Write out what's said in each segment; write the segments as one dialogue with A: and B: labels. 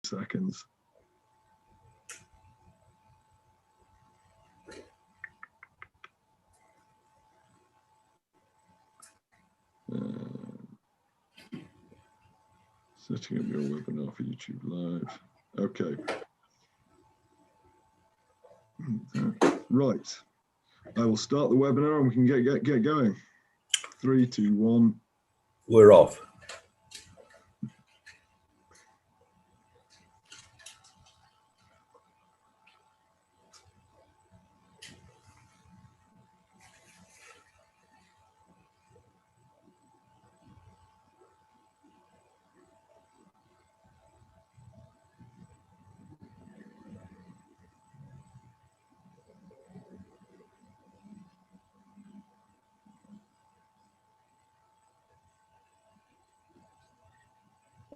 A: seconds. Setting up your webinar for YouTube Live. Okay. Right. I will start the webinar and we can get going. 3, 2, 1.
B: We're off.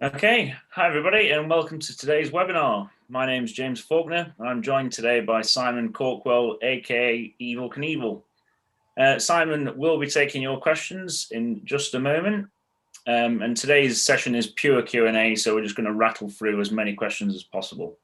C: Okay, hi everybody and welcome to today's webinar. My name is James Faulkner and I'm joined today by Simon Corkwell, aka Evel Knievel. Simon will be taking your questions in just a moment, and today's session is pure Q&A, so we're just going to rattle through as many questions as possible.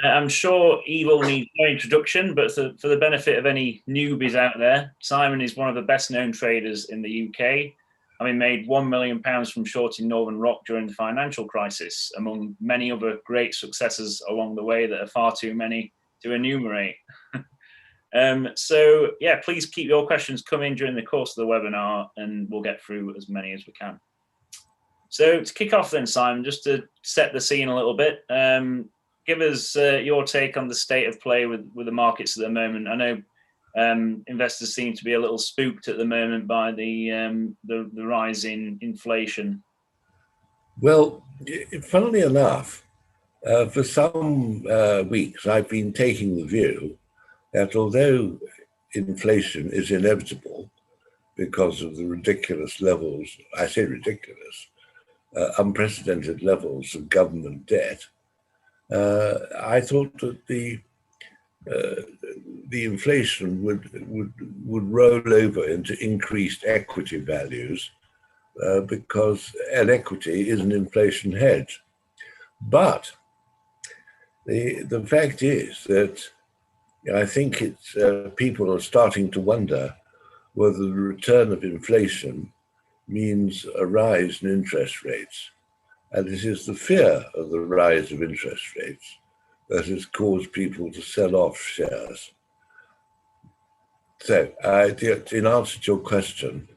C: I'm sure Evel needs no introduction, but for the benefit of any newbies out there, Simon is one of the best known traders in the UK. Having made £1 million from shorting Northern Rock during the financial crisis, among many other great successes along the way that are far too many to enumerate. So yeah, please keep your questions coming during the course of the webinar and we'll get through as many as we can. So to kick off then, Simon, just to set the scene a little bit, give us your take on the state of play with the markets at the moment. I know investors seem to be a little spooked at the moment by the rise in inflation.
B: Well, funnily enough, for some weeks I've been taking the view that although inflation is inevitable because of the ridiculous levels, I say ridiculous, unprecedented levels of government debt, I thought that the inflation would roll over into increased equity values because an equity is an inflation hedge. But the fact is that I think it's people are starting to wonder whether the return of inflation means a rise in interest rates. And it is the fear of the rise of interest rates that has caused people to sell off shares. So, in answer to your question,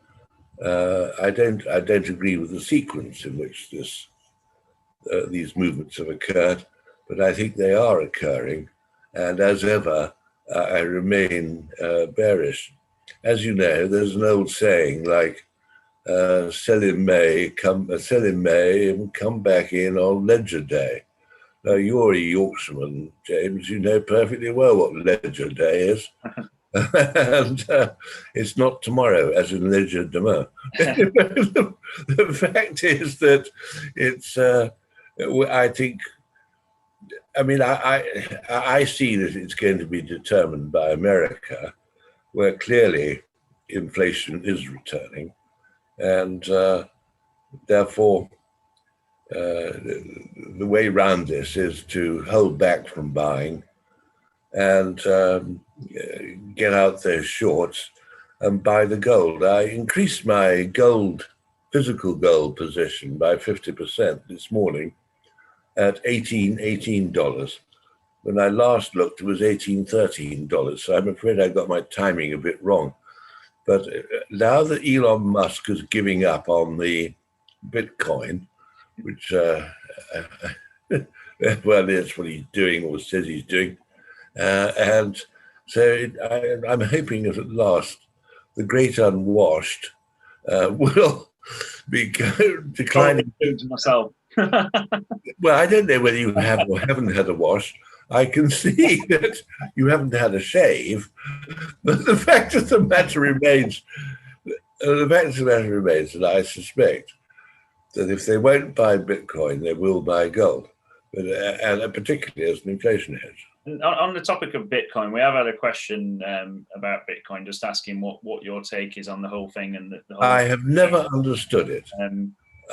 B: I don't agree with the sequence in which these movements have occurred, but I think they are occurring, and as ever, I remain bearish. As you know, there's an old saying like, "Sell in May, and come back in on Ledger Day." Now, you're a Yorkshireman, James. You know perfectly well what Ledger Day is. And it's not tomorrow, as in Ledger demain. The fact is that it's, I think, I mean, I see that it's going to be determined by America, where clearly inflation is returning. And therefore, the way around this is to hold back from buying and get out those shorts and buy the gold. I increased my physical gold position by 50% this morning at $18. When I last looked, it was $13. So I'm afraid I got my timing a bit wrong. But now that Elon Musk is giving up on the Bitcoin, which, well, that's what he's doing or says he's doing. And so I'm hoping that at last the great unwashed will be declining.
C: Myself.
B: Well, I don't know whether you have or haven't had a wash. I can see that you haven't had a shave, but the fact of the matter remains, that I suspect that if they won't buy Bitcoin, they will buy gold, but and particularly as an inflation hedge.
C: On the topic of Bitcoin, we have had a question about Bitcoin, just asking what your take is on the whole thing and the whole.
B: I have never understood it.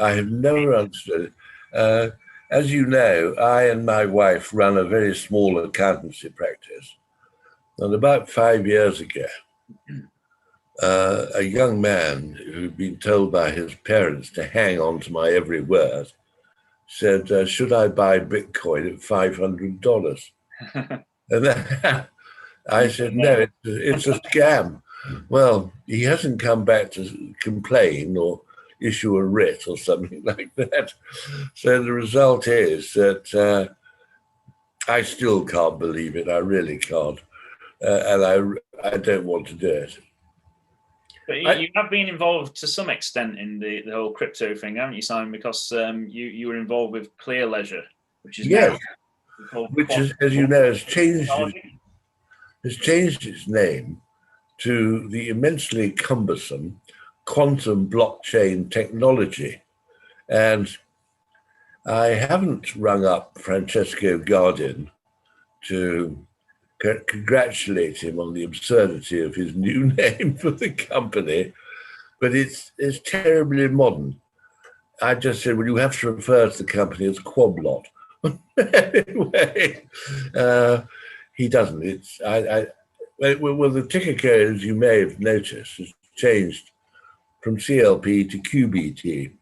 B: I have never understood it. as you know, I and my wife run a very small accountancy practice. And about 5 years ago, a young man who'd been told by his parents to hang on to my every word said, should I buy Bitcoin at $500? And I said, no, it's a scam. Well, he hasn't come back to complain or issue a writ or something like that. So the result is that I still can't believe it. I really can't. And I don't want to do it.
C: But you have been involved to some extent in the whole crypto thing, haven't you, Simon? Because you were involved with Clear Leisure, which is
B: yes,
C: now
B: which is, as you know, has changed its name to the immensely cumbersome quantum blockchain technology. And I haven't rung up Francesco Gardin to congratulate him on the absurdity of his new name for the company, but it's terribly modern. I just said, well, you have to refer to the company as Quablot. Anyway, he doesn't. Well, the ticker code, as you may have noticed, has changed from CLP to QBT,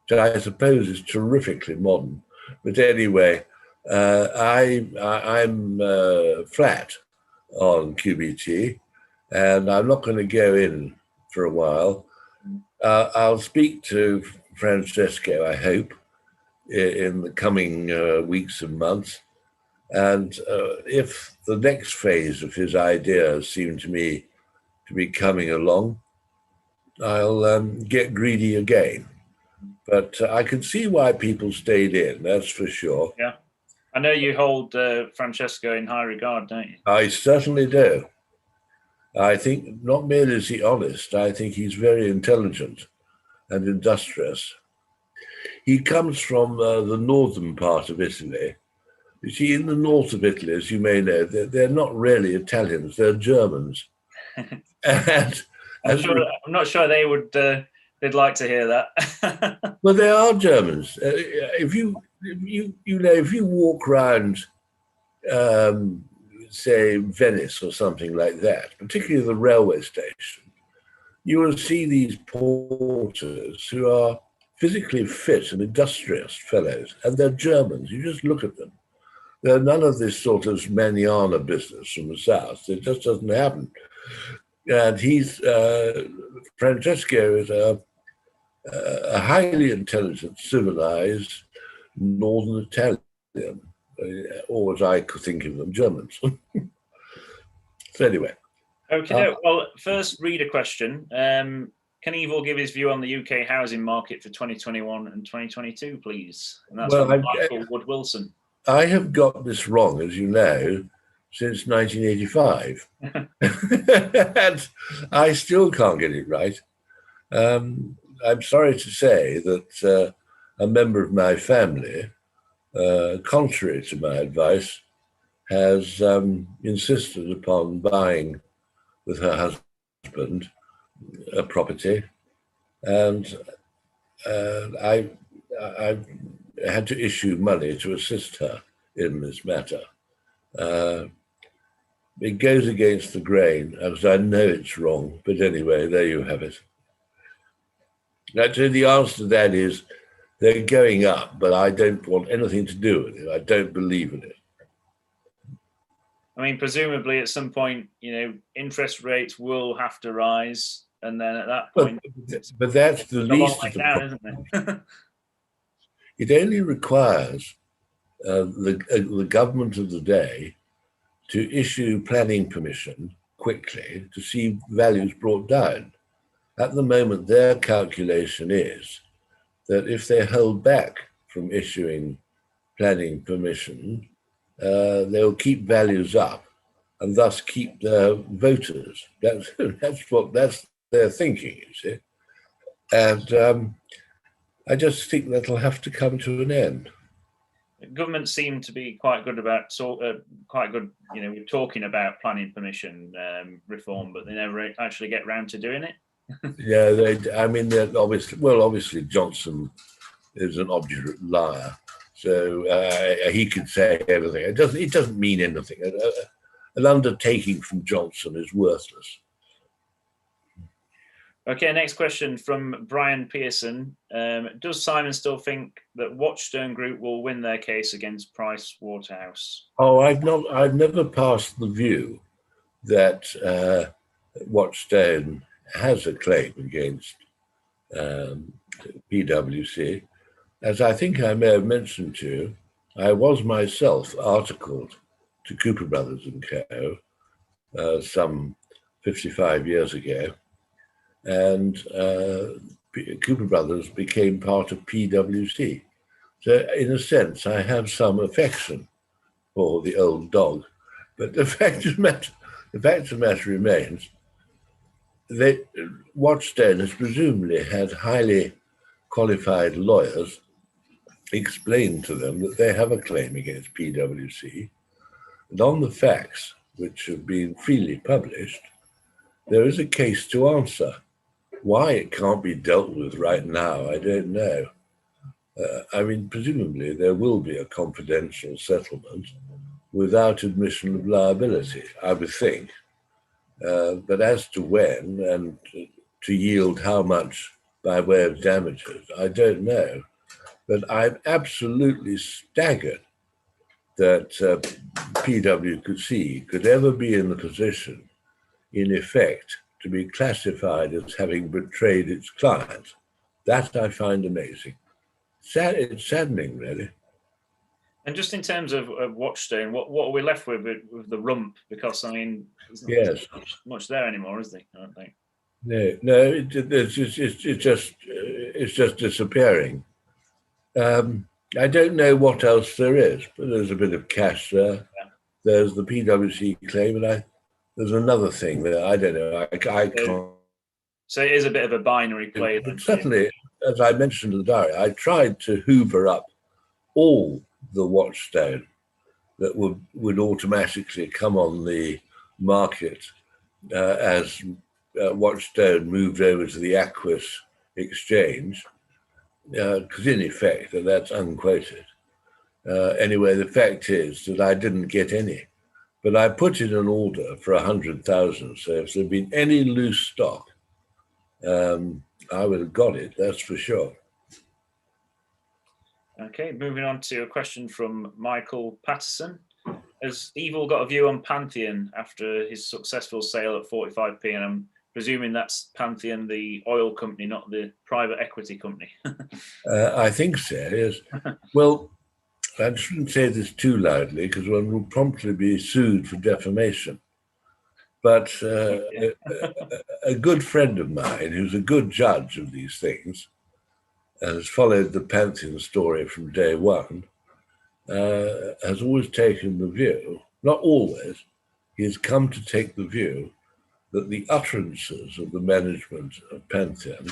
B: which I suppose is terrifically modern. But anyway, I'm flat on QBT, and I'm not going to go in for a while. I'll speak to Francesco, I hope, in the coming weeks and months. And if the next phase of his ideas seem to me to be coming along, I'll get greedy again. But I can see why people stayed in, that's for sure.
C: Yeah. I know you hold Francesco in high regard, don't you?
B: I certainly do. I think not merely is he honest, I think he's very intelligent and industrious. He comes from the northern part of Italy. You see, in the north of Italy, as you may know, they're not really Italians, they're Germans. And
C: I'm not sure they would. They'd like to hear that.
B: Well, they are Germans. If you walk around, say Venice or something like that, particularly the railway station, you will see these porters who are physically fit and industrious fellows, and they're Germans. You just look at them. They're none of this sort of manana business from the south. It just doesn't happen. And Francesco is a highly intelligent, civilized Northern Italian, or as I could think of them, Germans. So anyway.
C: Okay, well, first reader question. Can Evil give his view on the UK housing market for 2021 and 2022, please? And that's from Michael Wood-Wilson. I
B: have got this wrong, as you know, since 1985. And I still can't get it right. I'm sorry to say that a member of my family, contrary to my advice, has insisted upon buying with her husband a property, and I had to issue money to assist her in this matter. It goes against the grain, as I know it's wrong, but anyway, there you have it. Actually, the answer to that is they're going up, but I don't want anything to do with it. I don't believe in it.
C: I mean, presumably at some point, interest rates will have to rise, and then at that point,
B: but that's the least of the problem, isn't it? It only requires the government of the day to issue planning permission quickly to see values brought down. At the moment, their calculation is that if they hold back from issuing planning permission, they'll keep values up and thus keep their voters. That's their thinking, you see. And I just think that'll have to come to an end.
C: Governments seem to be quite good about talking about planning permission reform, but they never actually get round to doing it.
B: Yeah, they're obviously Johnson is an obdurate liar, So he could say anything. It doesn't mean anything. An undertaking from Johnson is worthless.
C: Okay, next question from Brian Pearson. Does Simon still think that Watchstone Group will win their case against Price Waterhouse?
B: Oh, I've never passed the view that Watchstone has a claim against PwC. As I think I may have mentioned to you, I was myself articled to Cooper Brothers and Co. Some 55 years ago, and Cooper Brothers became part of PwC. So in a sense, I have some affection for the old dog. But the fact of the matter remains that Watchstone has presumably had highly qualified lawyers explain to them that they have a claim against PwC. And on the facts, which have been freely published, there is a case to answer. Why it can't be dealt with right now, I don't know. I mean, presumably there will be a confidential settlement without admission of liability, I would think. But as to when and to yield how much by way of damages, I don't know. But I'm absolutely staggered that PwC could ever be in the position, in effect, to be classified as having betrayed its client. That I find amazing. It's saddening, really.
C: And just in terms of Watchstone, what are we left with the rump? Because, I mean,
B: Yes,
C: there's not much there anymore, is there? I don't think.
B: No, it's just disappearing. I don't know what else there is, but there's a bit of cash there. Yeah. There's the PwC claim, and there's another thing that I don't know. I can't.
C: So it is a bit of a binary play.
B: But certainly, as I mentioned in the diary, I tried to hoover up all the Watchstone that would automatically come on the market as Watchstone moved over to the Aquis exchange, because in effect, that's unquoted. Anyway, the fact is that I didn't get any, but I put in an order for 100,000. So if there'd been any loose stock, I would have got it, that's for sure.
C: Okay, moving on to a question from Michael Patterson. Has Evil got a view on Pantheon after his successful sale at 45p? And I'm presuming that's Pantheon, the oil company, not the private equity company.
B: I think so, yes. Well, I shouldn't say this too loudly because one will promptly be sued for defamation. But a good friend of mine, who's a good judge of these things, has followed the Pantheon story from day one, has always taken the view, not always, he has come to take the view that the utterances of the management of Pantheon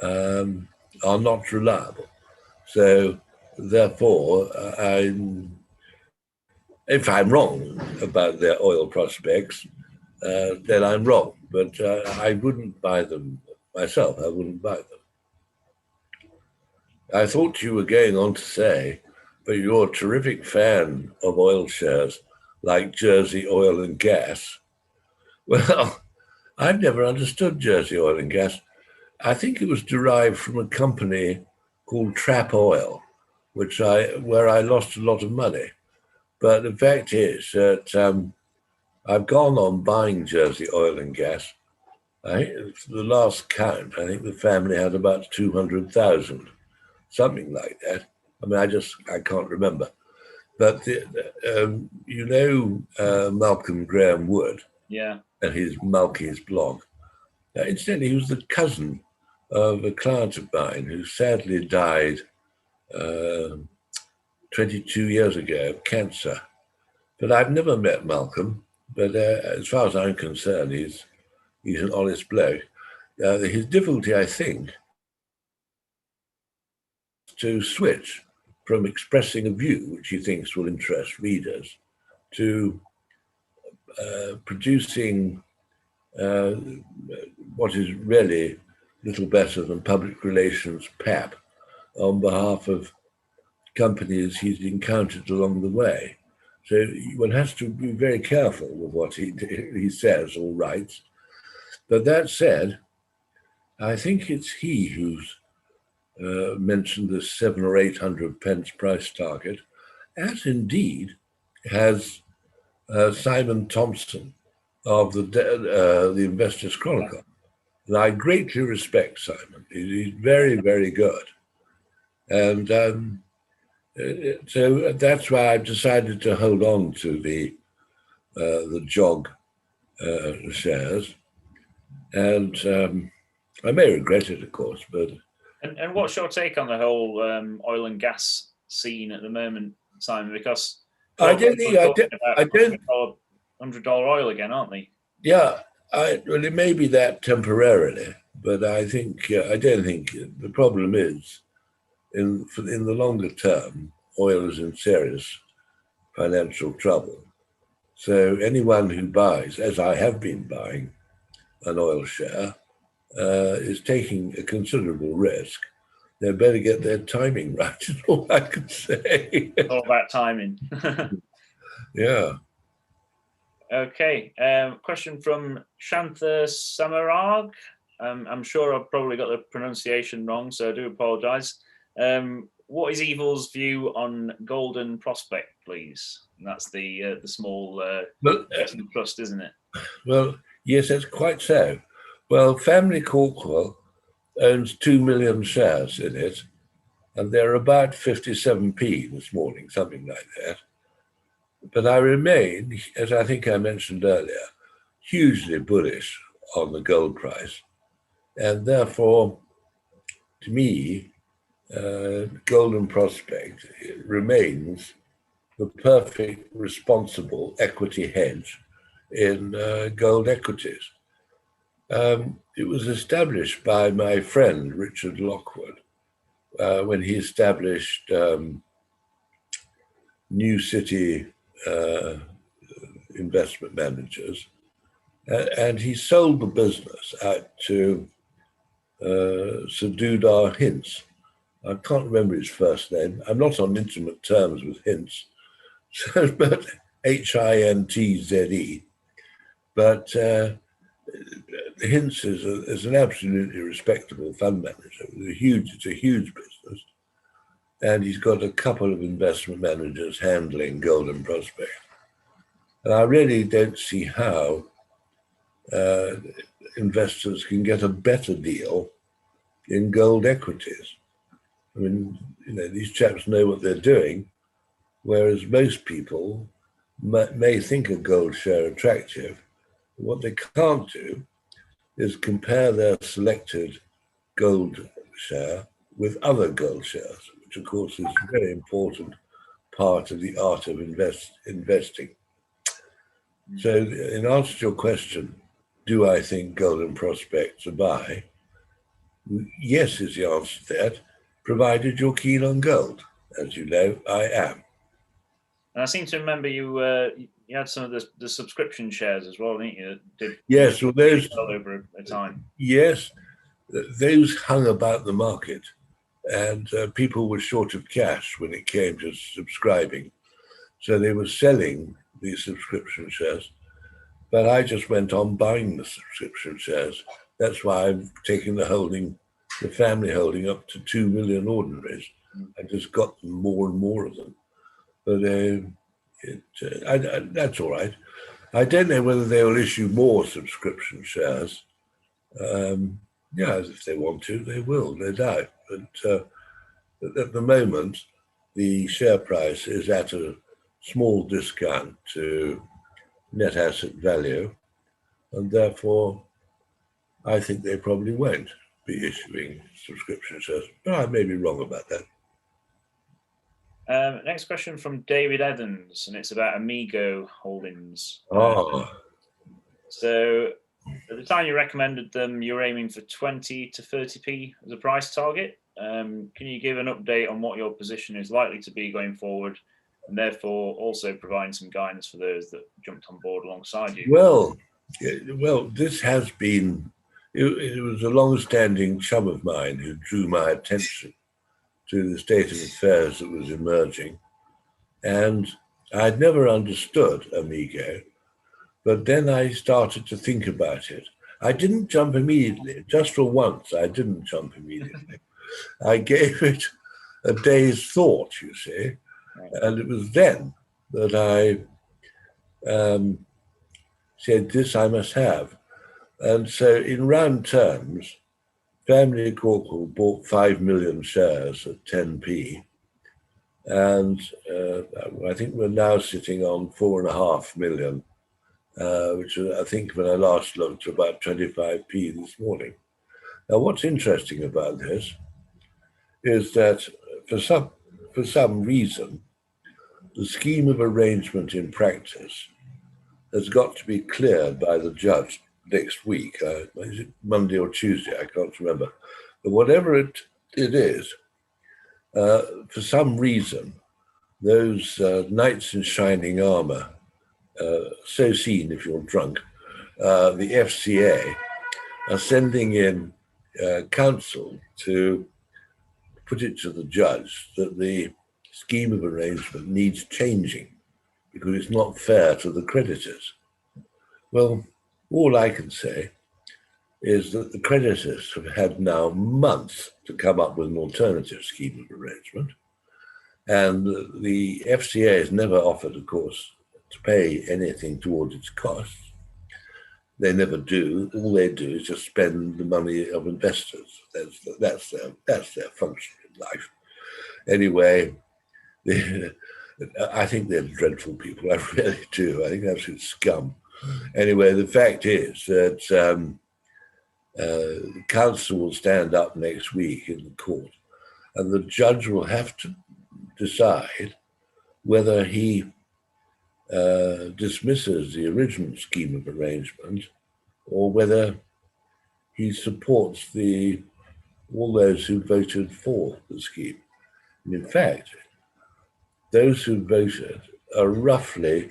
B: are not reliable. So therefore, if I'm wrong about their oil prospects, then I'm wrong. But I wouldn't buy them myself. I wouldn't buy them. I thought you were going on to say, but you're a terrific fan of oil shares like Jersey Oil and Gas. Well, I've never understood Jersey Oil and Gas. I think it was derived from a company called Trap Oil, where I lost a lot of money. But the fact is that I've gone on buying Jersey Oil and Gas. I think the last count, I think the family had about 200,000, something like that. I mean, I can't remember. But Malcolm Graham Wood,
C: yeah,
B: and his Malky's blog. Incidentally, he was the cousin of a client of mine who sadly died 22 years ago of cancer. But I've never met Malcolm. But as far as I'm concerned, he's an honest bloke. His difficulty, I think, is to switch from expressing a view which he thinks will interest readers to producing what is really little better than public relations pap on behalf of companies he's encountered along the way. So one has to be very careful with what he says or writes. But that said, I think it's he who's mentioned this 700 or 800 pence price target, as indeed has Simon Thompson of the Investors Chronicle. And I greatly respect Simon. He's very, very good. And so that's why I've decided to hold on to the JOG shares. And I may regret it, of course, but...
C: And what's your take on the whole oil and gas scene at the moment, Simon? Because
B: I don't think
C: $100 oil again, aren't they?
B: Yeah, well, it may be that temporarily, but I think I don't think the problem is in the longer term, oil is in serious financial trouble. So anyone who buys, as I have been buying, an oil share is taking a considerable risk. They better get their timing right, is all I can say.
C: All about timing.
B: Yeah.
C: Okay. Question from Shantha Samarag. I'm sure I've probably got the pronunciation wrong, so I do apologise. What is Evil's view on Golden Prospect, please? And that's the small investment trust, isn't it?
B: Well, yes, that's quite so. Well, Family Corkwell owns 2 million shares in it, and they're about 57p this morning, something like that. But I remain, as I think I mentioned earlier, hugely bullish on the gold price. And therefore, to me, Golden Prospect remains the perfect, responsible equity hedge in gold equities. It was established by my friend, Richard Lockwood, when he established New City Investment Managers. And he sold the business out to Sir Dudar Hintze. I can't remember his first name. I'm not on intimate terms with Hintze, but Hintze. But Hintze is an absolutely respectable fund manager. It's a huge business. And he's got a couple of investment managers handling Golden Prospect. And I really don't see how investors can get a better deal in gold equities. I mean, these chaps know what they're doing, whereas most people may think a gold share attractive. What they can't do is compare their selected gold share with other gold shares, which of course is a very important part of the art of investing. So in answer to your question, do I think Golden Prospect's a buy? Yes is the answer to that, provided you're keen on gold. As you know, I am.
C: And I seem to remember you had some of the subscription shares as well, didn't you?
B: Yes, well, those
C: over a time.
B: Yes, those hung about the market, and people were short of cash when it came to subscribing, so they were selling these subscription shares. But I just went on buying the subscription shares. That's why I've taken the family holding up to 2 million ordinaries. I just got more and more of them. But that's all right. I don't know whether they will issue more subscription shares. Yeah, if they want to, they will, no doubt. But at the moment, the share price is at a small discount to net asset value, and therefore I think they probably won't be issuing subscription shares. But I may be wrong about that.
C: Next question from David Evans, and it's about Amigo Holdings. So at the time you recommended them, you were aiming for 20 to 30p as a price target. Can you give an update on what your position is likely to be going forward, and therefore also providing some guidance for those that jumped on board alongside you?
B: Well, this has been, it was a long-standing chum of mine who drew my attention to the state of affairs that was emerging. And I'd never understood Amigo, but then I started to think about it. I didn't jump immediately. Just for once, I didn't jump immediately. I gave it a day's thought, you see, and it was then that I said, this I must have. And so in round terms, Family Corkwell bought 5 million shares at 10p. And I think we're now sitting on 4.5 million, which I think when I last looked about 25p this morning. Now, what's interesting about this is that for some reason, the scheme of arrangement in practice has got to be cleared by the judge next week. Is it Monday or Tuesday? I can't remember. But whatever it is, for some reason, those knights in shining armor, so seen if you're drunk, the FCA are sending in counsel to put it to the judge that the scheme of arrangement needs changing because it's not fair to the creditors. Well, all I can say is that the creditors have had now months to come up with an alternative scheme of arrangement. And the FCA has never offered, of course, to pay anything towards its costs. They never do. All they do is just spend the money of investors. That's their function in life. Anyway, I think they're dreadful people. I really do. I think they're absolute scum. Anyway, the fact is that the counsel will stand up next week in the court, and the judge will have to decide whether he dismisses the original scheme of arrangement or whether he supports all those who voted for the scheme. And in fact, those who voted are roughly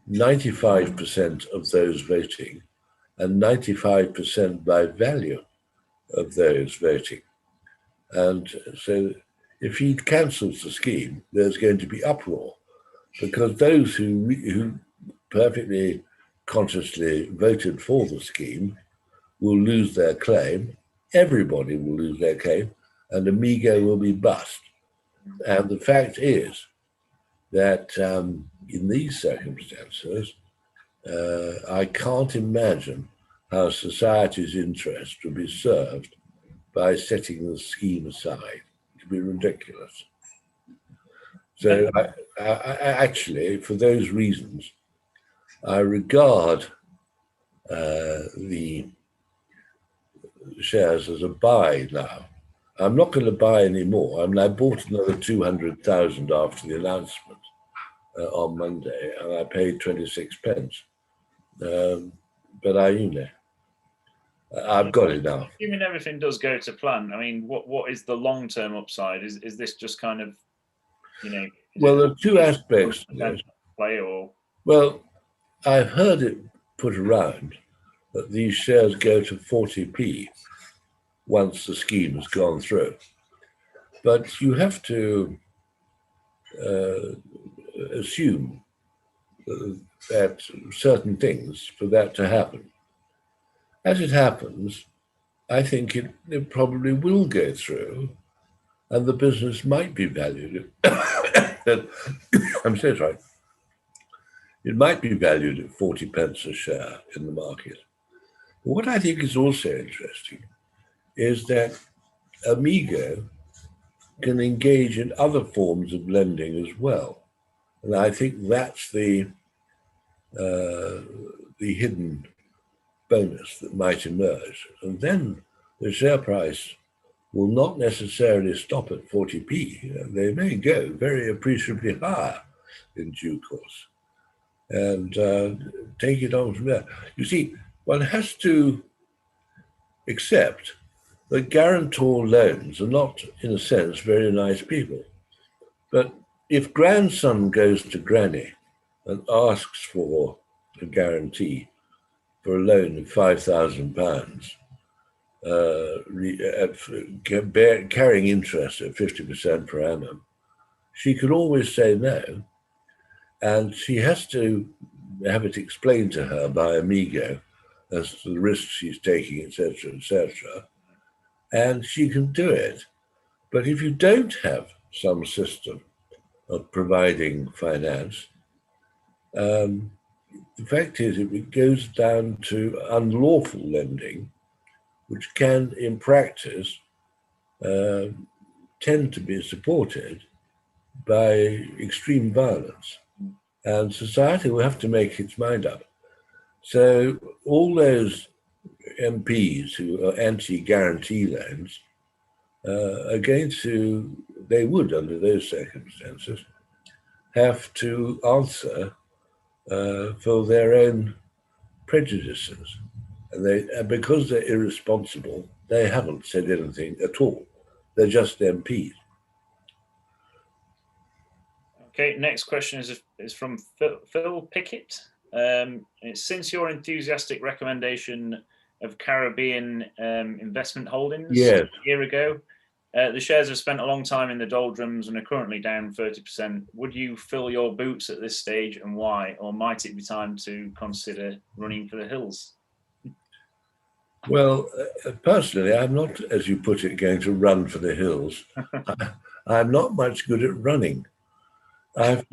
B: 95% of those voting and 95% by value of those voting. And so if he cancels the scheme, there's going to be uproar because those who perfectly consciously voted for the scheme will lose their claim. Everybody will lose their claim, and Amigo will be bust. And the fact is that in these circumstances, I can't imagine how society's interest would be served by setting the scheme aside. It would be ridiculous. So I actually, for those reasons, I regard the shares as a buy now. I'm not going to buy any more. I mean, I bought another 200,000 after the announcement on Monday, and I paid 26 pence. But I've got it now.
C: Assuming everything does go to plan, I mean, what is the long-term upside? Is this just kind of,
B: Well, there are two aspects to this.
C: Play or?
B: Well, I've heard it put around that these shares go to 40p once the scheme has gone through. But you have to assume that certain things for that to happen. As it happens, I think it probably will go through and the business might be valued at, I'm so sorry, it might be valued at 40 pence a share in the market. What I think is also interesting is that Amigo can engage in other forms of lending as well. And I think that's the hidden bonus that might emerge. And then the share price will not necessarily stop at 40p. They may go very appreciably higher in due course and take it on from there. You see, one has to accept that guarantor loans are not, in a sense, very nice people. But if grandson goes to granny and asks for a guarantee for a loan of £5,000, carrying interest at 50% per annum, she could always say no. And she has to have it explained to her by Amigo as to the risks she's taking, etc., etc. And she can do it. But if you don't have some system of providing finance, the fact is it goes down to unlawful lending, which can, in practice, tend to be supported by extreme violence. And society will have to make its mind up. So all those MPs who are anti-guarantee loans are going to, they would, under those circumstances, have to answer for their own prejudices. And because they're irresponsible, they haven't said anything at all. They're just MPs.
C: Okay, next question is from Phil Pickett. Since your enthusiastic recommendation of Caribbean investment holdings a year ago, the shares have spent a long time in the doldrums and are currently down 30%. Would you fill your boots at this stage, and why? Or might it be time to consider running for the hills?
B: Well, personally, I'm not, as you put it, going to run for the hills. I'm not much good at running. I've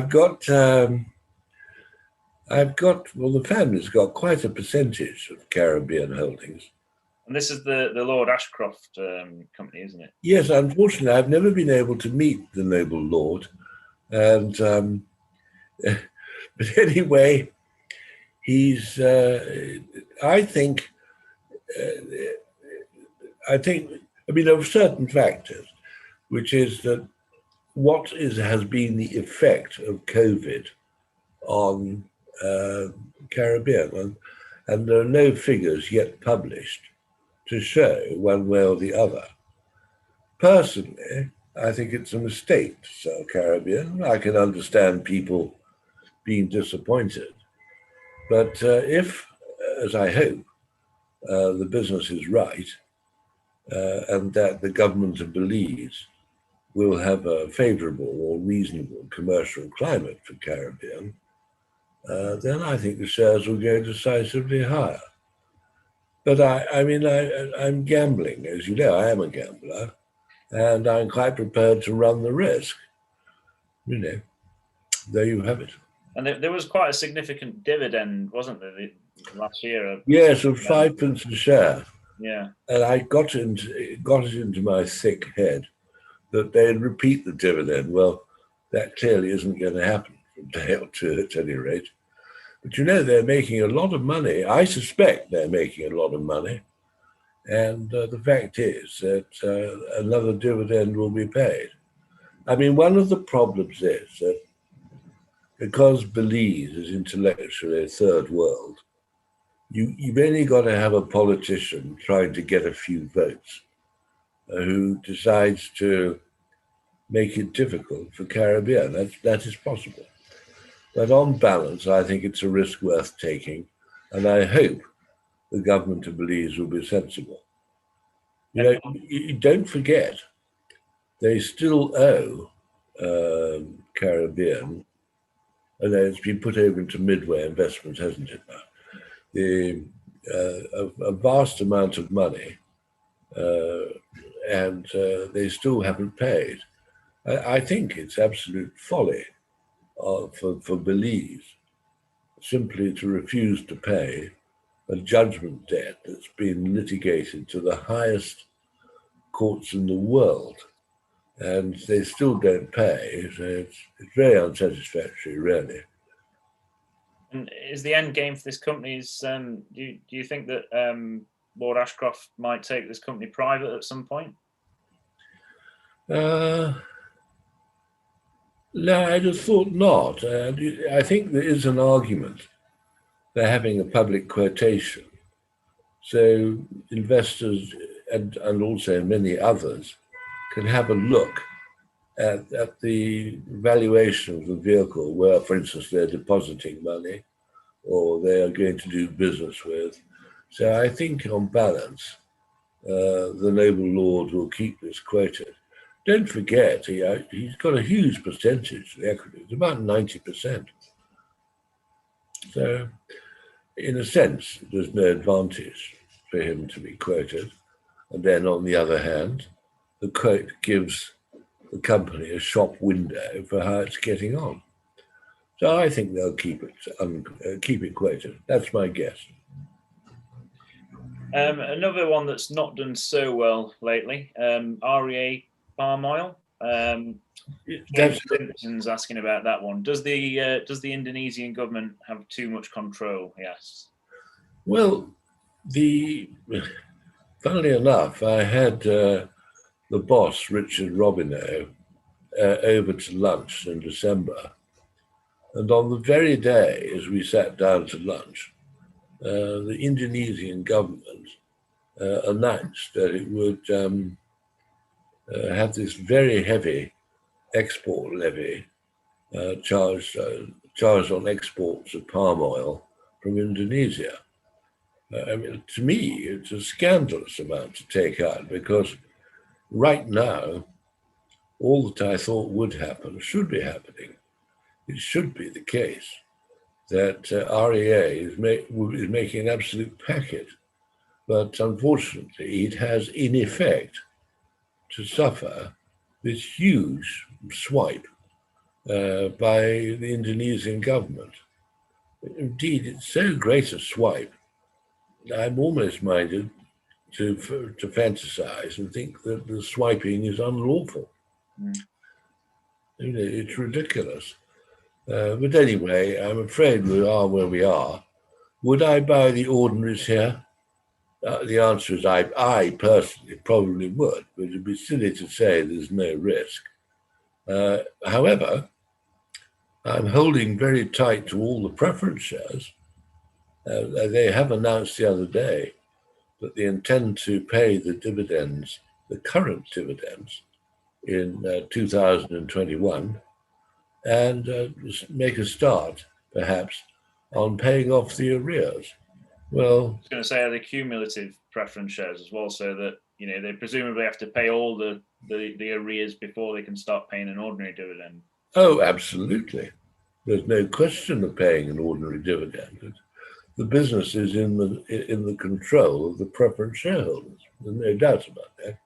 B: got well, the family's got quite a percentage of Caribbean holdings.
C: And this is the Lord Ashcroft company, isn't it?
B: Yes, unfortunately, I've never been able to meet the noble lord. And but anyway, he's I mean, there are certain factors, which is that has been the effect of COVID on Caribbean, and there are no figures yet published to show one way or the other. Personally, I think it's a mistake to sell Caribbean. I can understand people being disappointed, but if, as I hope, the business is right, and that the government of Belize will have a favorable or reasonable commercial climate for Caribbean, then I think the shares will go decisively higher. But I'm gambling, as you know, I am a gambler, and I'm quite prepared to run the risk. You know, there you have it.
C: And there was quite a significant dividend, wasn't there, last year?
B: Yes, of 5 pence a share.
C: Yeah.
B: And I got it into my thick head that they'd repeat the dividend. Well, that clearly isn't going to happen from day or two at any rate. But you know, they're making a lot of money. I suspect they're making a lot of money. And the fact is that another dividend will be paid. I mean, one of the problems is that because Belize is intellectually a third world, you've only got to have a politician trying to get a few votes who decides to make it difficult for Caribbean. That is possible. But on balance, I think it's a risk worth taking, and I hope the government of Belize will be sensible. You know, you don't forget, they still owe Caribbean, and it's been put over into Midway Investments, hasn't it now? A vast amount of money, and they still haven't paid. I think it's absolute folly for Belize simply to refuse to pay a judgment debt that's been litigated to the highest courts in the world, and they still don't pay. So it's very unsatisfactory, really.
C: And is the end game for this company? Do you think that Lord Ashcroft might take this company private at some point?
B: No, I just thought not. I think there is an argument for having a public quotation, so investors and also many others can have a look at the valuation of the vehicle where, for instance, they're depositing money or they are going to do business with, So I think on balance, the noble lord will keep this quoted. Don't forget, he's got a huge percentage of the equity. It's about 90%. So in a sense, there's no advantage for him to be quoted. And then on the other hand, the quote gives the company a shop window for how it's getting on. So I think they'll keep it quoted. That's my guess.
C: Another one that's not done so well lately, REA palm oil. Simpson's asking about that one. Does the Indonesian government have too much control? Yes.
B: Well, funnily enough, I had the boss, Richard Robineau, over to lunch in December. And on the very day as we sat down to lunch, the Indonesian government announced that it would have this very heavy export levy charged on exports of palm oil from Indonesia. I mean, to me, it's a scandalous amount to take out, because right now, all that I thought would happen should be happening. It should be the case that REA is making an absolute packet, but unfortunately, it has in effect to suffer this huge swipe by the Indonesian government. Indeed, it's so great a swipe, I'm almost minded to fantasize and think that the swiping is unlawful. You know, it's ridiculous. But anyway, I'm afraid we are where we are. Would I buy the ordinaries here? The answer is I personally probably would, but it'd be silly to say there's no risk. However, I'm holding very tight to all the preference shares. They have announced the other day that they intend to pay the dividends, the current dividends, in 2021, and make a start, perhaps, on paying off the arrears. Well,
C: I was going to say, are the cumulative preference shares as well, so that they presumably have to pay all the arrears before they can start paying an ordinary dividend.
B: Oh, absolutely. There's no question of paying an ordinary dividend. The business is in the control of the preference shareholders. There's no doubt about that.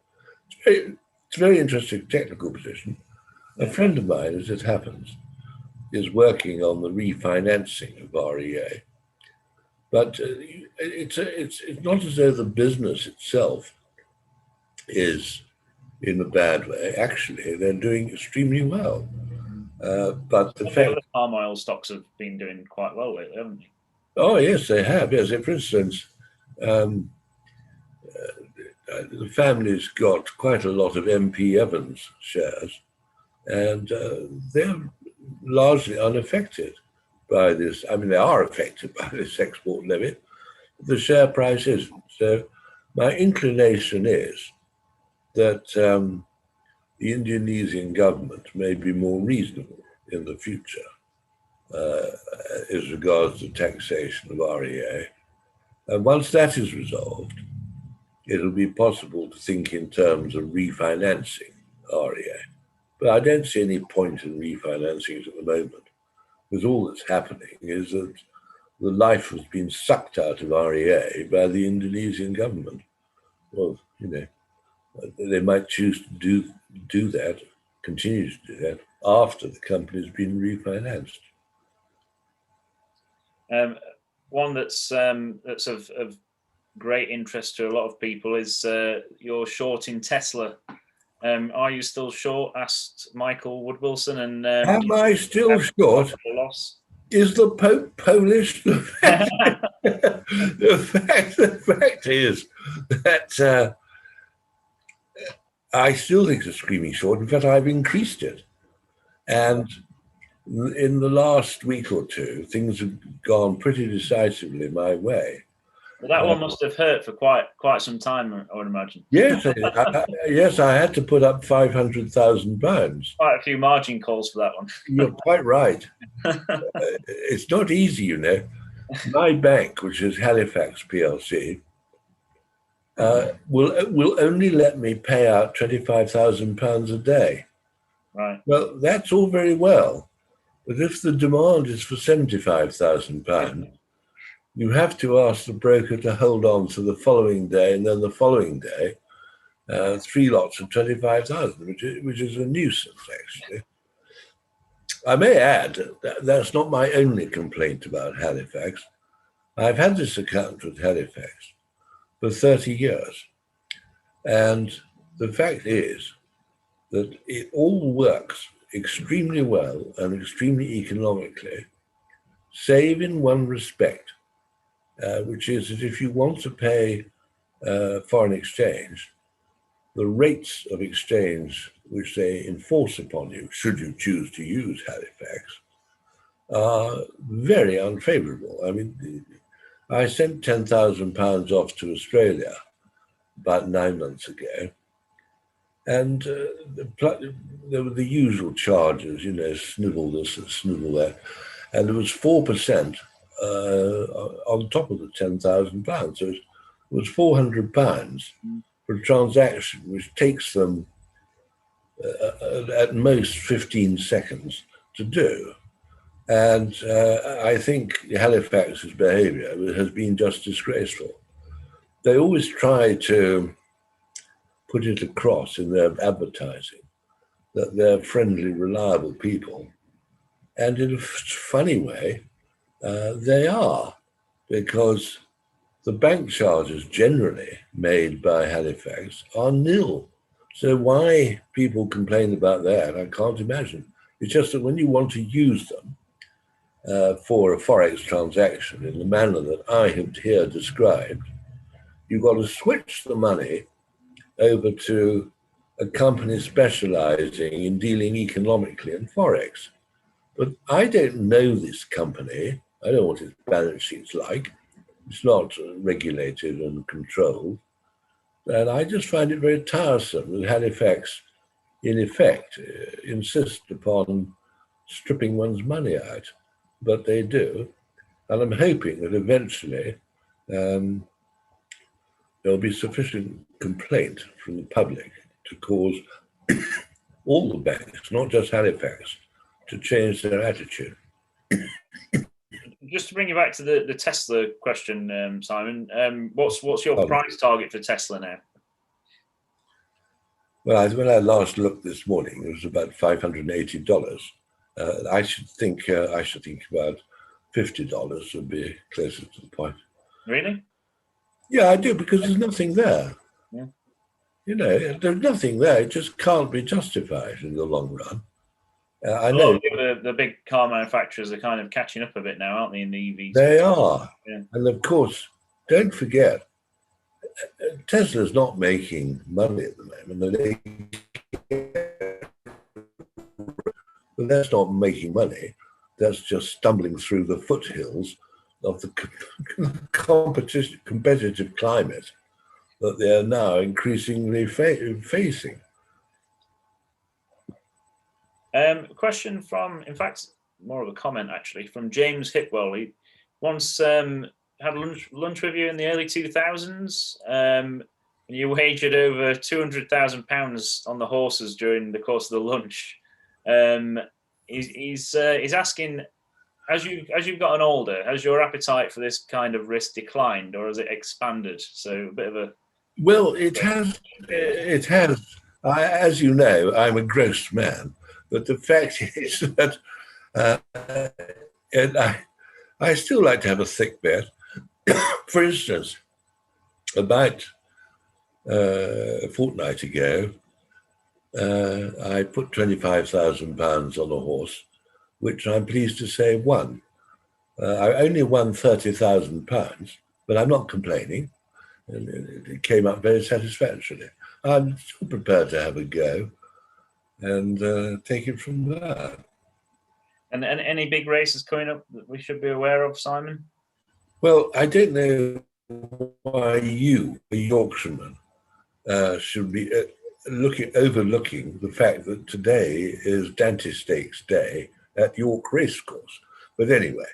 B: It's a very interesting technical position. A friend of mine, as it happens, is working on the refinancing of REA. But it's not as though the business itself is in a bad way. Actually, they're doing extremely well. But the fact,
C: palm oil stocks have been doing quite well lately, haven't they?
B: Oh yes, they have. Yes, for instance, the family's got quite a lot of MP Evans shares, and they're largely unaffected by this. I mean, they are affected by this export levy. The share price isn't. So my inclination is that the Indonesian government may be more reasonable in the future as regards to taxation of REA. And once that is resolved, it'll be possible to think in terms of refinancing REA. But I don't see any point in refinancing it at the moment, because all that's happening is that the life has been sucked out of REA by the Indonesian government. Well, they might choose to do that, continue to do that, after the company's been refinanced.
C: One that's of great interest to a lot of people is your short in Tesla. Are you still short? Asked Michael Woodwilson. And
B: am I still short?
C: Loss?
B: Is the Pope Polish? The fact is that I still think it's a screaming short. In fact, I've increased it. And in the last week or two, things have gone pretty decisively my way.
C: Well, that one must have hurt for quite some time, I would imagine.
B: Yes, yes, I had to put up £500,000.
C: Quite a few margin calls for that one.
B: You're quite right. It's not easy, my bank, which is Halifax PLC, will only let me pay out £25,000 a day.
C: Right.
B: Well, that's all very well, but if the demand is for £75,000, you have to ask the broker to hold on to the following day and then the following day, 3 lots of 25,000, which is a nuisance, actually. I may add that that's not my only complaint about Halifax. I've had this account with Halifax for 30 years. And the fact is that it all works extremely well and extremely economically, save in one respect, which is that if you want to pay foreign exchange, the rates of exchange which they enforce upon you, should you choose to use Halifax, are very unfavorable. I mean, I sent £10,000 off to Australia about 9 months ago, and there were the usual charges, you know, snivel this and snivel that, and there was 4% on top of the £10,000. So it was £400 for a transaction which takes them at most 15 seconds to do. And I think Halifax's behaviour has been just disgraceful. They always try to put it across in their advertising that they're friendly, reliable people. And in a funny way, they are, because the bank charges generally made by Halifax are nil. So why people complain about that, I can't imagine. It's just that when you want to use them for a Forex transaction in the manner that I have here described, you've got to switch the money over to a company specializing in dealing economically in Forex. But I don't know this company. I don't know what its balance sheet's like. It's not regulated and controlled. And I just find it very tiresome that Halifax, in effect, insist upon stripping one's money out. But they do. And I'm hoping that eventually there'll be sufficient complaint from the public to cause all the banks, not just Halifax, to change their attitude.
C: Just to bring you back to the Tesla question, Simon, what's your price target for Tesla now?
B: Well, when I last looked this morning, it was about $580. I should think about $50 would be closer to the point.
C: Really?
B: Yeah, I do, because there's nothing there.
C: Yeah.
B: You know, there's nothing there. It just can't be justified in the long run. I know
C: the big car manufacturers are kind of catching up a bit now, aren't they, in the EVs?
B: They are.
C: Yeah.
B: And of course, don't forget, Tesla's not making money at the moment. But that's not making money. That's just stumbling through the foothills of the competitive climate that they are now increasingly facing.
C: Question from, in fact, more of a comment actually, from James Hipwell. He once had lunch with you in the early 2000s, and you wagered over £200,000 on the horses during the course of the lunch. He's asking, as you've gotten older, has your appetite for this kind of risk declined, or has it expanded? So a bit of a...
B: Well, it has. It has. As you know, I'm a gross man. But the fact is that I still like to have a thick bet. For instance, about a fortnight ago, I put £25,000 on a horse, which I'm pleased to say won. I only won £30,000, but I'm not complaining. And it came up very satisfactorily. I'm still prepared to have a go and take it from there.
C: And any big races coming up that we should be aware of, Simon?
B: Well, I don't know why you, a Yorkshireman, should be overlooking the fact that today is Dante Stakes Day at York Racecourse. But anyway,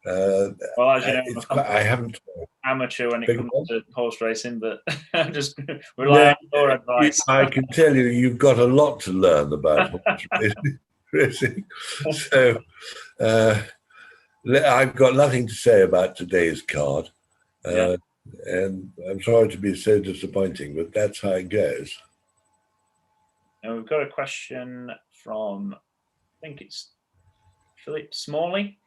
C: Well, as you know,
B: I haven't.
C: Amateur when it
B: Big
C: comes
B: one?
C: to horse racing, but I'm just rely on your advice.
B: I can tell you, you've got a lot to learn about horse racing. So I've got nothing to say about today's card. And I'm sorry to be so disappointing, but that's how it goes.
C: And we've got a question from, I think it's Philip Smalley.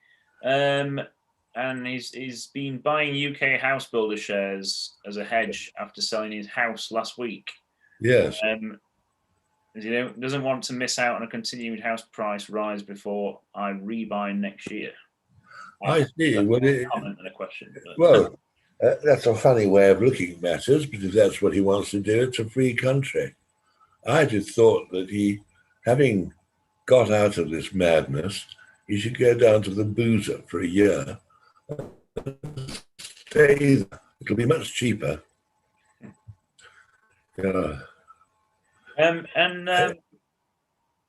C: And he's been buying UK house builder shares as a hedge after selling his house last week.
B: Yes.
C: He doesn't want to miss out on a continued house price rise before I rebuy next year.
B: I see.
C: Well, comment and a question.
B: Well, that's a funny way of looking at matters, because that's what he wants to do. It's a free country. I just thought that he, having got out of this madness, he should go down to the boozer for a year. Stay there. It'll be much cheaper. Yeah.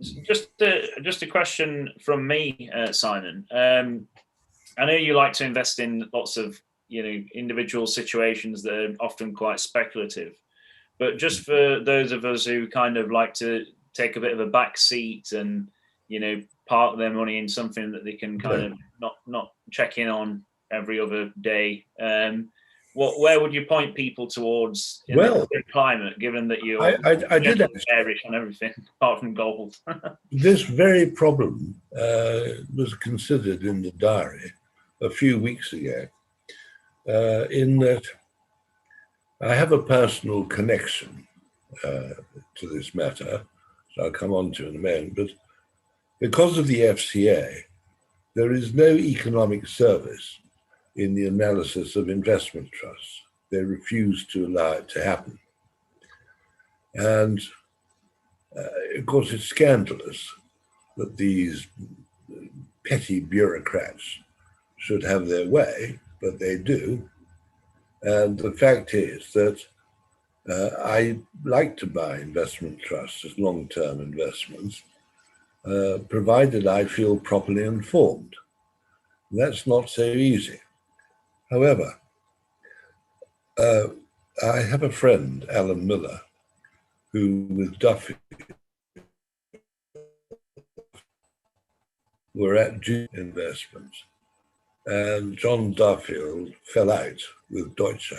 C: Just a question from me, Simon. I know you like to invest in lots of individual situations that are often quite speculative, but just for those of us who kind of like to take a bit of a back seat and park their money in something that they can kind of not check in on every other day. Where would you point people towards in the climate, given that you're
B: I did
C: bearish on everything apart from gold?
B: This very problem was considered in the diary a few weeks ago, in that I have a personal connection to this matter, so I'll come on to in a moment, but because of the FCA, there is no economic service in the analysis of investment trusts. They refuse to allow it to happen. And of course, it's scandalous that these petty bureaucrats should have their way, but they do. And the fact is that I like to buy investment trusts as long-term investments, provided I feel properly informed. That's not so easy. However, I have a friend, Alan Miller, who with Duffield were at Jupiter Investments, and John Duffield fell out with Deutsche,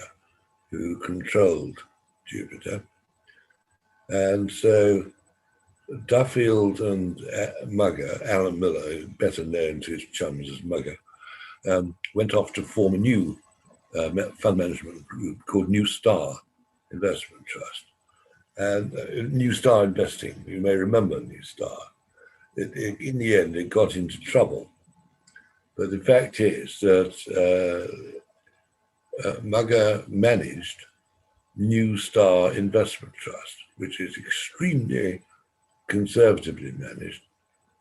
B: who controlled Jupiter. And so Duffield and Mugger, Alan Miller, better known to his chums as Mugger, went off to form a new fund management group called New Star Investment Trust. And New Star Investing, you may remember New Star. In the end, it got into trouble. But the fact is that Mugger managed New Star Investment Trust, which is extremely conservatively managed.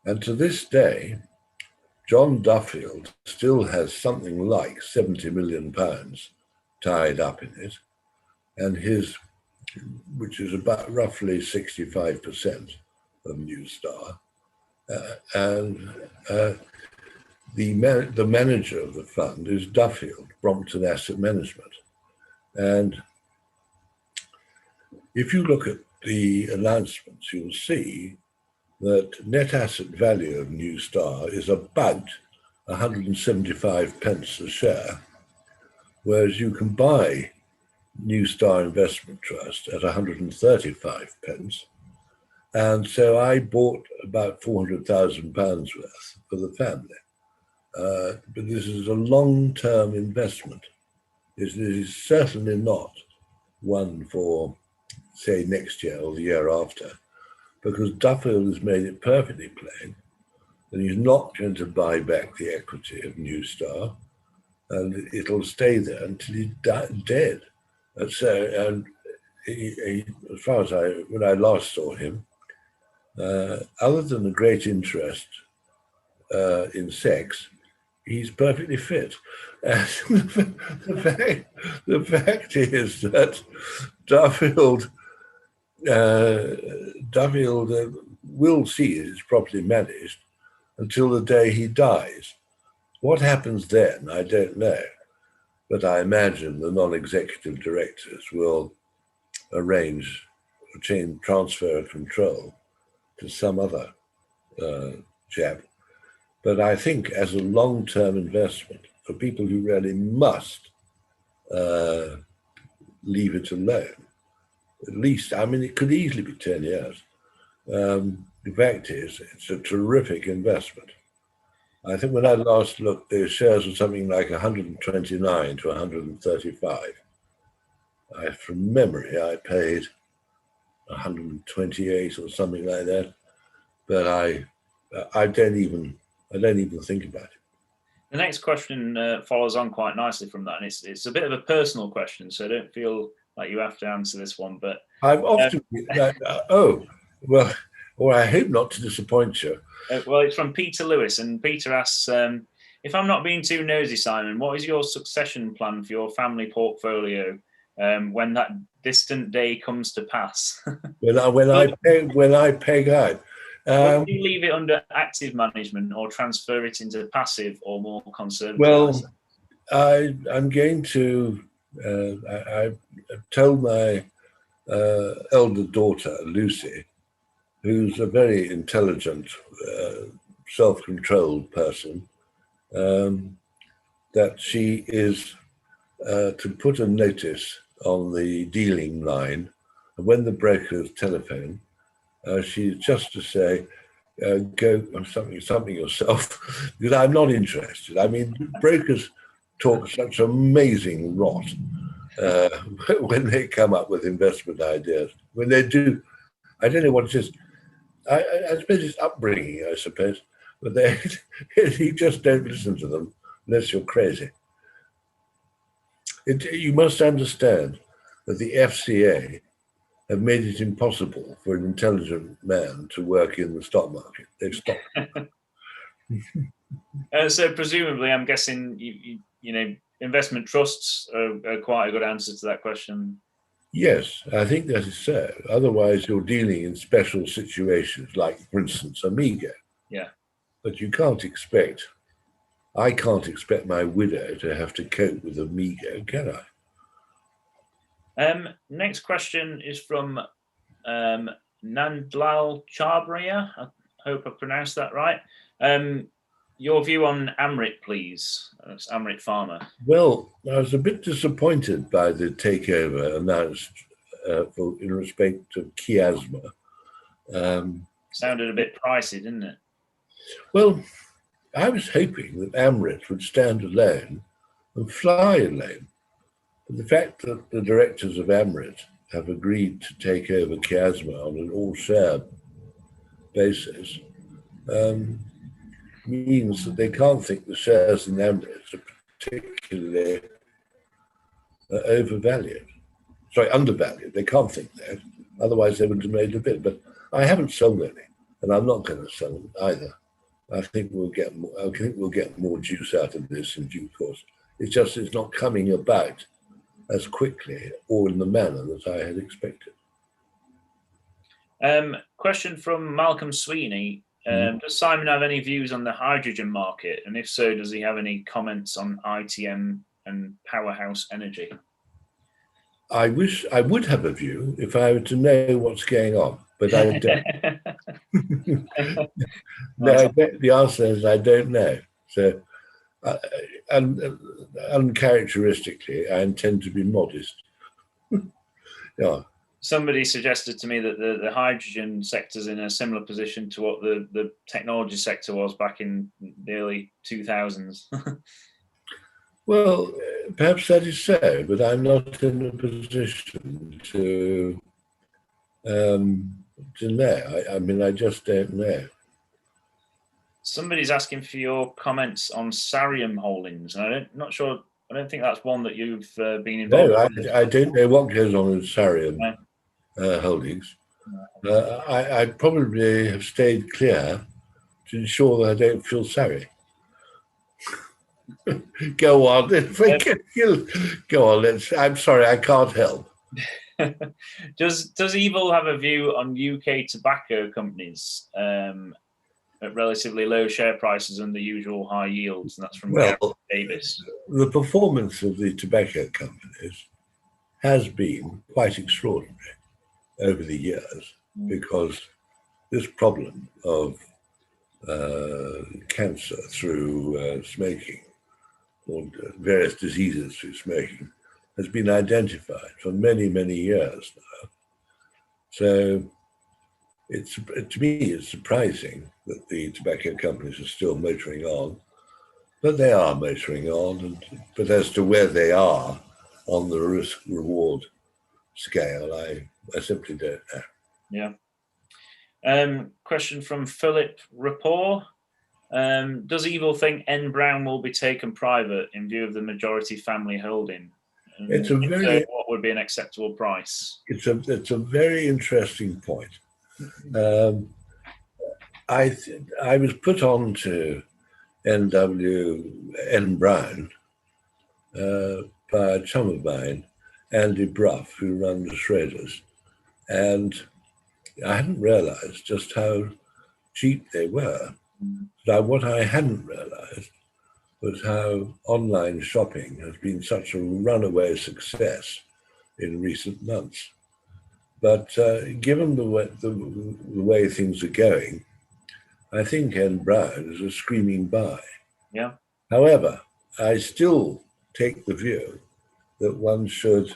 B: And to this day, John Duffield still has something like £70 million tied up in it, and which is about roughly 65% of New Star. The manager of the fund is Duffield, Brompton Asset Management. And if you look at the announcements, you'll see that net asset value of New Star is about 175 pence a share, whereas you can buy New Star Investment Trust at 135 pence. And so I bought about £400,000 worth for the family. But this is a long-term investment. This is certainly not one for, say, next year or the year after, because Duffield has made it perfectly plain that he's not going to buy back the equity of New Star, and it'll stay there until he's dead. And so, as far as when I last saw him, other than a great interest in sex, he's perfectly fit. And the fact is that Duffield will see it is properly managed until the day he dies. What happens then, I don't know. But I imagine the non-executive directors will arrange a transfer of control to some other chap. But I think as a long-term investment for people who really must leave it alone, at least, I mean, it could easily be 10 years. The fact is, it's a terrific investment. I think when I last looked, the shares were something like 129 to 135. From memory, I paid 128 or something like that, but I don't even think about it.
C: The next question follows on quite nicely from that, and it's a bit of a personal question, so I don't feel like you have to answer this one. But
B: I've often well, or I hope not to disappoint you.
C: Well, it's from Peter Lewis, and Peter asks, if I'm not being too nosy, Simon, what is your succession plan for your family portfolio when that distant day comes to pass?
B: when I peg out.
C: Do you leave it under active management or transfer it into passive or more conservative?
B: Well, I'm going to, I've told my elder daughter, Lucy, who's a very intelligent, self-controlled person, that she is to put a notice on the dealing line. And when the brokers telephone, she's just to say, go something yourself, because I'm not interested. I mean, brokers talk such amazing rot when they come up with investment ideas. When they do, I don't know what it is. I suppose it's upbringing, I suppose, but you just don't listen to them unless you're crazy. You must understand that the FCA have made it impossible for an intelligent man to work in the stock market. They've stopped.
C: So presumably, I'm guessing you know investment trusts are quite a good answer to that question.
B: Yes, I think that is so. Otherwise, you're dealing in special situations, like, for instance, Amigo.
C: Yeah.
B: But I can't expect my widow to have to cope with Amigo, can
C: I? Next question is from Nandlal Chhabria. I hope I pronounced that right. Your view on Amrit, please. That's Amrit Pharma.
B: Well, I was a bit disappointed by the takeover announced in respect of Chiasma.
C: Sounded a bit pricey, didn't it?
B: Well, I was hoping that Amrit would stand alone and fly alone. But the fact that the directors of Amrit have agreed to take over Chiasma on an all-share basis means that they can't think the shares in Amrit are particularly undervalued. They can't think that. Otherwise, they wouldn't have made a bid. But I haven't sold any, and I'm not going to sell them either. I think we'll get more juice out of this in due course. It's not coming about as quickly or in the manner that I had expected.
C: Question from Malcolm Sweeney. Does Simon have any views on the hydrogen market? And if so, does he have any comments on ITM and Powerhouse Energy?
B: I wish I would have a view if I were to know what's going on, but I don't. No, the answer is I don't know. So, uncharacteristically, I intend to be modest. Yeah.
C: Somebody suggested to me that the hydrogen sector is in a similar position to what the technology sector was back in the early 2000s.
B: Well, perhaps that is so, but I'm not in a position to know. I mean, I just don't know.
C: Somebody's asking for your comments on Sarium Holdings, and I don't think that's one that you've been involved in.
B: No, I don't know what goes on in Sarium Holdings. I probably have stayed clear to ensure that I don't feel sorry. Go on. Go on. I'm sorry, I can't help.
C: Does Evil have a view on UK tobacco companies? at relatively low share prices and the usual high yields, and that's from Gary
B: Well,
C: Davis.
B: the performance of the tobacco companies has been quite extraordinary over the years because this problem of cancer through smoking or various diseases through smoking has been identified for many, many years now. So to me, it's surprising that the tobacco companies are still motoring on, but they are motoring on. But as to where they are on the risk-reward scale, I simply don't know.
C: Yeah. Question from Philip Rapport. Does Evil think N Brown will be taken private in view of the majority family holding?
B: It's a very
C: what would be an acceptable price?
B: It's a very interesting point. I was put on to N Brown by a chum of mine, Andy Bruff, who runs Schroders, and I hadn't realised just how cheap they were. Now, what I hadn't realised was how online shopping has been such a runaway success in recent months. But given the way things are going, I think N Brown is a screaming buy.
C: Yeah.
B: However, I still take the view that one should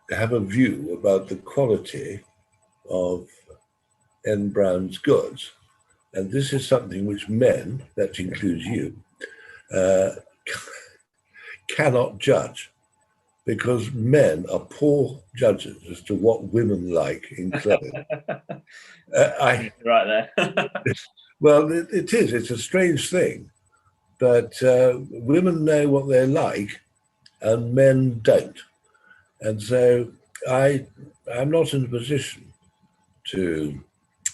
B: have a view about the quality of N Brown's goods. And this is something which men, that includes you, cannot judge, because men are poor judges as to what women like in clothing.
C: Right there.
B: Well, it is. It's a strange thing, but women know what they like, and men don't. And so I'm not in a position to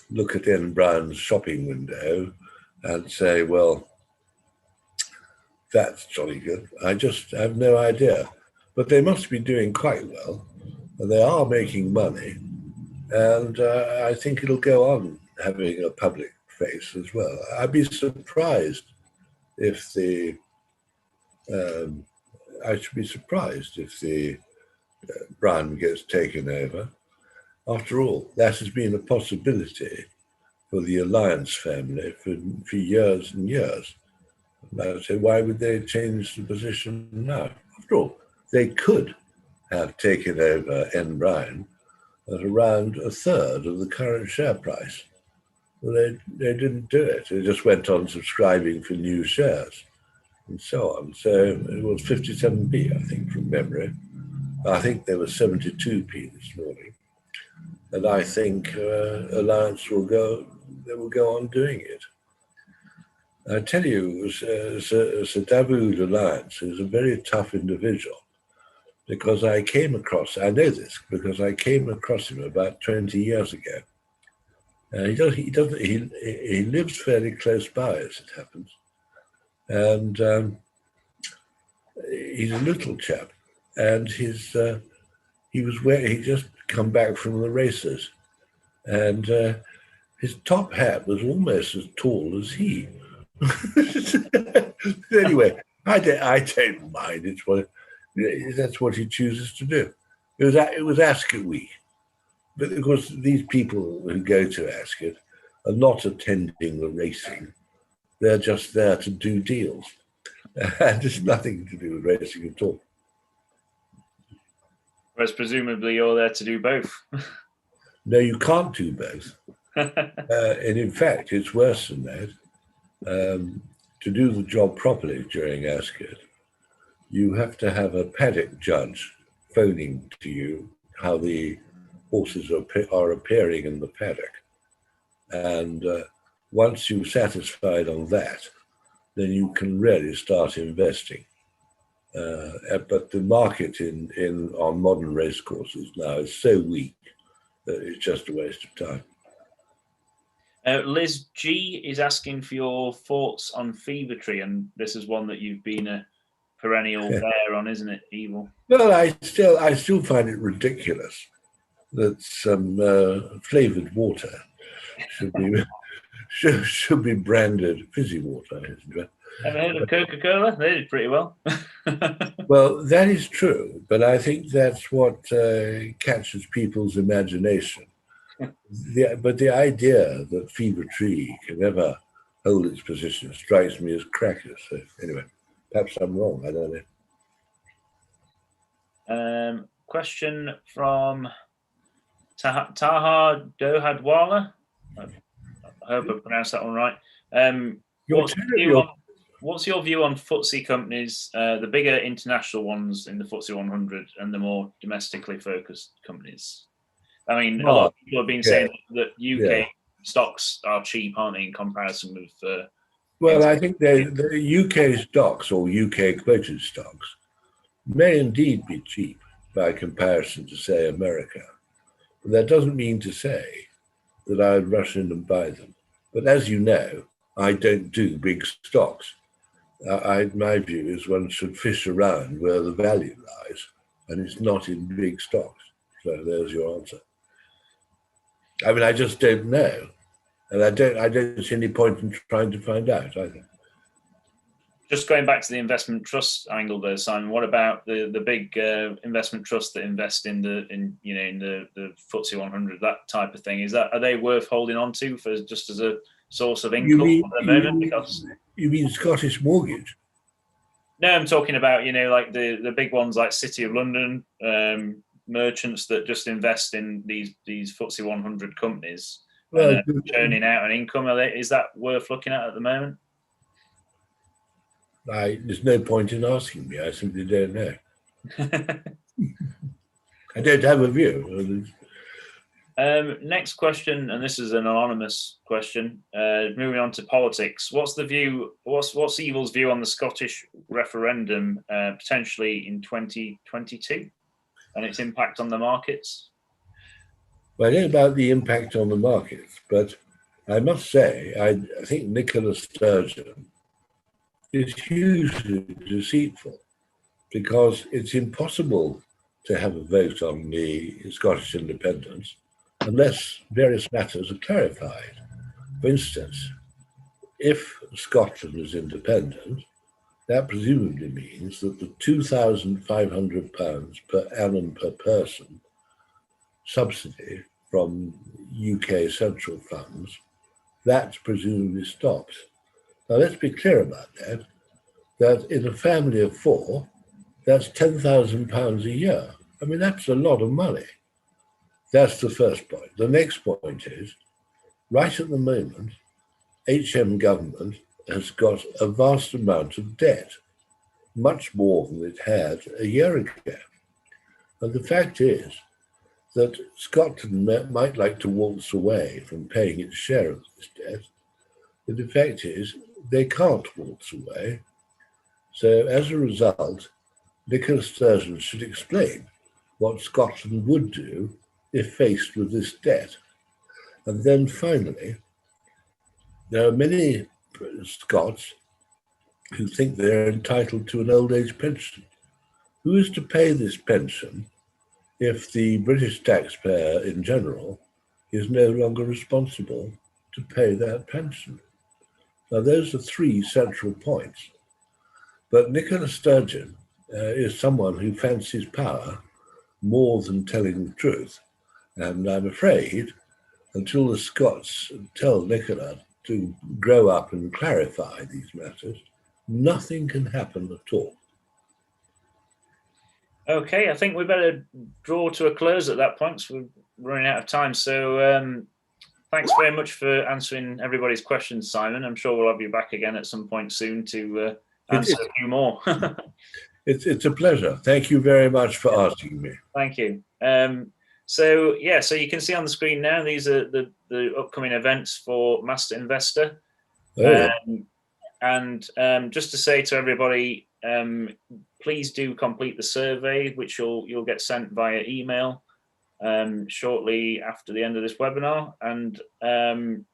B: look at N Brown's shopping window and say, well, that's jolly good. I just have no idea. But they must be doing quite well, and they are making money. And I think it'll go on having a public face as well. I'd be surprised if I should be surprised if the Brown gets taken over. After all, that has been a possibility for the Alliance family for years and years. And I would say, why would they change the position now? After all, they could have taken over N Brown at around a third of the current share price. Well, they didn't do it. They just went on subscribing for new shares and so on. So it was 57p, I think, from memory. I think there was 72p this morning. And I think Alliance will go on doing it. I tell you, Sir Dawood Alliance is a very tough individual, because I know this because I came across him about 20 years ago. He lives fairly close by, as it happens. And he's a little chap, and he just come back from the races, and his top hat was almost as tall as he. Anyway, I don't mind. That's what he chooses to do. It was Ascot Week, but of course these people who go to Ascot are not attending the racing. They're just there to do deals, and it's nothing to do with racing at all.
C: Whereas presumably you're there to do both.
B: No, you can't do both. And in fact, it's worse than that. To do the job properly during Ascot, you have to have a paddock judge phoning to you how the horses are appearing in the paddock. And once you're satisfied on that, then you can really start investing. But the market on modern racecourses now is so weak that it's just a waste of time.
C: Liz G is asking for your thoughts on Fever Tree, and this is one that you've been a perennial bear on, isn't it, Evil?
B: Well, I still find it ridiculous that some flavoured water should be should be branded fizzy water.
C: Ever heard of Coca-Cola? They did pretty well.
B: Well, that is true, but I think that's what catches people's imagination. But the idea that Fever Tree can ever hold its position strikes me as crackers. So anyway, perhaps I'm wrong. I don't know.
C: Question from Taha Dohadwala. I hope I pronounced that one right. What's your view on FTSE companies, the bigger international ones in the FTSE 100 and the more domestically focused companies? I mean, a lot of people have been saying that UK stocks are cheap, aren't they, in comparison with...
B: well, I think the UK stocks or UK quoted stocks may indeed be cheap by comparison to, say, America. But that doesn't mean to say that I would rush in and buy them. But as you know, I don't do big stocks. My view is one should fish around where the value lies, and it's not in big stocks. So there's your answer. I mean, I just don't know, and I don't see any point in trying to find out either.
C: Just going back to the investment trust angle there, Simon. What about the big investment trusts that invest in the FTSE 100, that type of thing? Are they worth holding on to for just as a source of income at the moment?
B: You mean Scottish Mortgage?
C: No, I'm talking about like the big ones like City of London, merchants that just invest in these FTSE 100 companies, churning out an income. Is that worth looking at the moment?
B: There's no point in asking me. I simply don't know. I don't have a view.
C: Next question, and this is an anonymous question. Moving on to politics, what's Evil's view on the Scottish referendum potentially in 2022 and its impact on the markets?
B: Well, I don't know about the impact on the markets, but I must say I think Nicola Sturgeon is hugely deceitful, because it's impossible to have a vote on the Scottish independence unless various matters are clarified. For instance, if Scotland is independent, that presumably means that the £2,500 per annum per person subsidy from UK central funds, that presumably stops. Now, let's be clear about that in a family of four, that's £10,000 a year. I mean, that's a lot of money. That's the first point. The next point is, right at the moment, HM government has got a vast amount of debt, much more than it had a year ago. And the fact is that Scotland might like to waltz away from paying its share of this debt, but the fact is they can't waltz away. So as a result, Nicola Sturgeon should explain what Scotland would do if faced with this debt. And then finally, there are many Scots who think they're entitled to an old age pension. Who is to pay this pension if the British taxpayer in general is no longer responsible to pay that pension? Now, those are three central points. But Nicola Sturgeon is someone who fancies power more than telling the truth. And I'm afraid, until the Scots tell Nicola to grow up and clarify these matters, nothing can happen at all.
C: Okay, I think we better draw to a close at that point, so we're running out of time. So thanks very much for answering everybody's questions, Simon. I'm sure we'll have you back again at some point soon to answer a few more.
B: It's a pleasure. Thank you very much for asking me.
C: Thank you. So you can see on the screen now, these are the upcoming events for Master Investor. And just to say to everybody, please do complete the survey, which you'll get sent via email shortly after the end of this webinar. And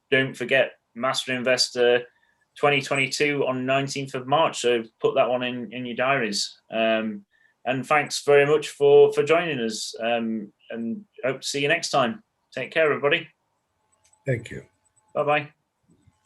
C: don't forget Master Investor 2022 on 19th of March. So put that one in your diaries. And thanks very much for joining us. And hope to see you next time. Take care, everybody.
B: Thank you.
C: Bye-bye.